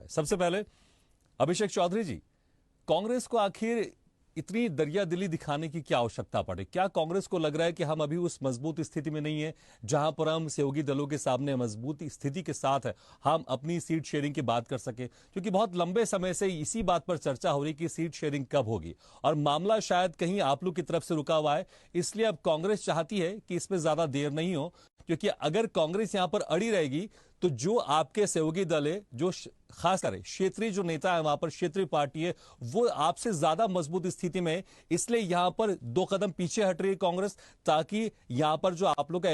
है। सबसे पहले अभिषेक चौधरी जी, कांग्रेस को आखिर इतनी दरियादिली दिखाने की क्या आवश्यकता पड़े? क्या कांग्रेस को लग रहा है कि हम अभी उस मजबूत स्थिति में नहीं है जहां पर हम सहयोगी दलों के सामने मजबूत स्थिति के साथ हम अपनी सीट शेयरिंग की बात कर सके? क्योंकि बहुत लंबे समय से इसी बात पर चर्चा हो रही कि सीट शेयरिंग कब होगी, और मामला शायद कहीं आप लोग की तरफ से रुका हुआ है। इसलिए अब कांग्रेस चाहती है कि इसमें ज्यादा देर नहीं हो, क्योंकि अगर कांग्रेस यहां पर अड़ी रहेगी तो जो आपके सहयोगी दल है, जो खासकर क्षेत्रीय जो नेता है वहां पर, क्षेत्रीय पार्टी है, वो आपसे ज्यादा मजबूत स्थिति में है। इसलिए यहां पर 2 कदम पीछे हट रही है कांग्रेस, ताकि यहां पर जो आप लोग का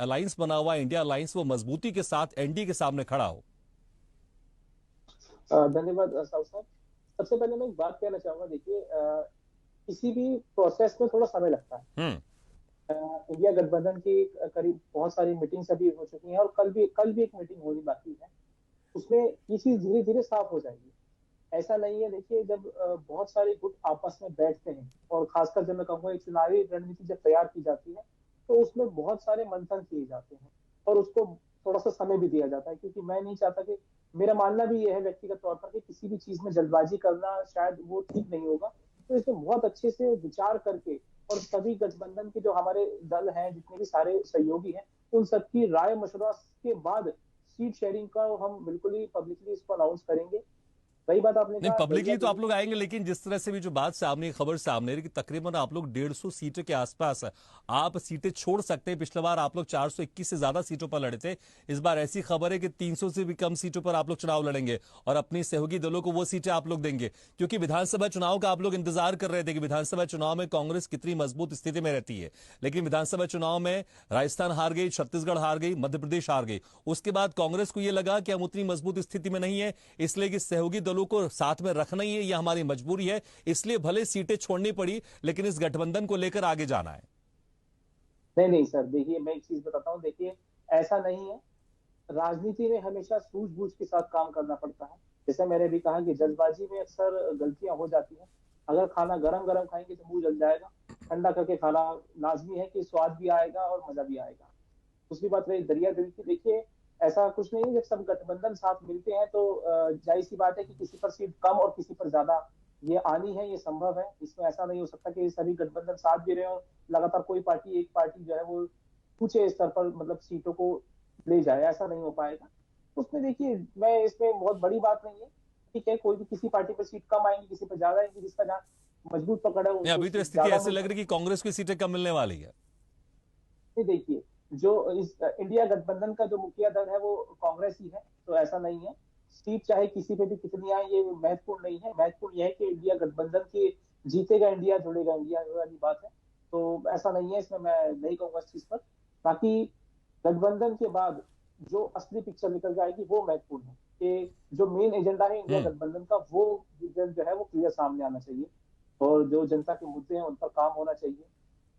अलायंस बना हुआ है, इंडिया अलायंस, वो मजबूती के साथ एनडीए के सामने खड़ा हो। धन्यवाद साहब साहब। सबसे पहले मैं एक बात कहना चाहूंगा। देखिए, किसी भी प्रोसेस में थोड़ा समय लगता है। इंडिया गठबंधन की करीब बहुत सारी मीटिंग्स अभी हो चुकी हैं और कल भी एक मीटिंग होनी बाकी है। उसमें ये चीज धीरे धीरे साफ हो जाएगी। ऐसा नहीं है। देखिए, जब बहुत सारे गुट आपस में बैठते हैं और खासकर जब मैं कहूँगा एक चुनावी रणनीति जब तैयार की जाती है, तो उसमें बहुत सारे मंथन किए जाते हैं और उसको थोड़ा सा समय भी दिया जाता है, क्योंकि मैं नहीं चाहता कि, मेरा मानना भी यह है व्यक्तिगत तौर पर, कि किसी भी चीज में जल्दबाजी करना शायद वो ठीक नहीं होगा। तो इसमें बहुत अच्छे से विचार करके, और सभी गठबंधन के जो हमारे दल हैं, जितने भी सारे सहयोगी हैं, उन सबकी राय मशवरा के बाद सीट शेयरिंग का हम बिल्कुल ही पब्लिकली इसको अनाउंस करेंगे। वही बात आपने नहीं, कहा, पब्लिकली तो आप लोग आएंगे, लेकिन जिस तरह से भी जो बात सामने, खबर सामने रही कि तकरीबन आप लोग 150 सीटों के आसपास आप सीटें छोड़ सकते हैं। पिछले बार आप लोग 421 से ज्यादा सीटों पर लड़े थे। इस बार ऐसी खबर है कि 300 से भी कम सीटों पर आप लोग चुनाव लड़ेंगे और अपनी सहयोगी दलों को वो सीटें आप लोग देंगे, क्योंकि विधानसभा चुनाव का आप लोग इंतजार कर रहे थे कि विधानसभा चुनाव में कांग्रेस कितनी मजबूत स्थिति में रहती है। लेकिन विधानसभा चुनाव में राजस्थान हार गई, छत्तीसगढ़ हार गई, मध्य प्रदेश हार गई। उसके बाद कांग्रेस को यह लगा कि हम उतनी मजबूत स्थिति में नहीं है, इसलिए कि सहयोगी दलों को साथ में रखना ही है, यह हमारी मजबूरी है। इसलिए भले सीटें छोड़नी पड़ी, लेकिन इस गठबंधन को लेकर आगे जाना है। नहीं नहीं सर, देखिए मैं एक चीज बताता हूँ। देखिए, ऐसा नहीं है। राजनीति में हमेशा सूझबूझ के साथ काम करना पड़ता है। जैसे मैंने भी कहा कि जल्दबाजी में अक्सर गलतियां हो जाती हैं। अगर खाना गरम गरम खाएंगे तो मुंह जल जाएगा। ठंडा करके खाना लाजमी है कि स्वाद भी आएगा और मजा भी आएगा। दूसरी बात रही दरिया दिल की। देखिए, ऐसा कुछ नहीं है। जब सब गठबंधन साथ मिलते हैं तो जाहिर सी बात है कि किसी पर सीट कम और किसी पर ज्यादा ये आनी है, ये संभव है। इसमें ऐसा नहीं हो सकता कि सभी गठबंधन साथ भी रहे और लगातार कोई पार्टी, एक पार्टी जो है वो ऊंचे स्तर पर मतलब सीटों को ले जाए। ऐसा नहीं हो पाएगा। उसमें देखिए, मैं इसमें बहुत बड़ी बात नहीं है। ठीक है, कोई भी किसी पार्टी पर सीट कम आएंगी, किसी पर ज्यादा आएंगी। जिसका जहाँ मजबूत पकड़ है नहीं, उनको अभी तो सीट स्थिति ज्यादा ऐसे मिल लग रही है कि कांग्रेस की सीटें कम मिलने वाली है। देखिए, जो इस इंडिया गठबंधन का जो मुखिया दल है वो कांग्रेस ही है। तो ऐसा नहीं है। सीट चाहे किसी पे भी कितनी आए, ये महत्वपूर्ण नहीं है। महत्वपूर्ण यह है कि इंडिया गठबंधन की जीतेगा इंडिया, जुड़ेगा इंडिया वाली बात है। तो ऐसा नहीं है। इसमें मैं नहीं कहूंगा इस चीज पर। बाकी गठबंधन के बाद जो असली पिक्चर निकल जाएगी वो महत्वपूर्ण है, कि जो मेन एजेंडा है इंडिया हम्म गठबंधन का, वो जो है वो क्लियर सामने आना चाहिए और जो जनता के मुद्दे हैं उन पर काम होना चाहिए।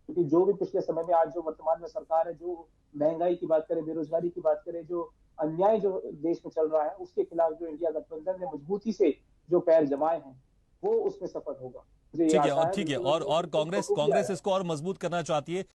क्योंकि जो भी पिछले समय में, आज जो वर्तमान में सरकार है, जो महंगाई की बात करें, बेरोजगारी की बात करें, जो अन्याय जो देश में चल रहा है, उसके खिलाफ जो इंडिया गठबंधन ने मजबूती से जो पैर जमाए हैं, वो उसमें सफल होगा। मुझे ये ठीक है, आशा और है, ठीक है, बिल्कुल और उसमें कांग्रेस बखूबी कांग्रेस आया है। इसको और मजबूत करना चाहती है।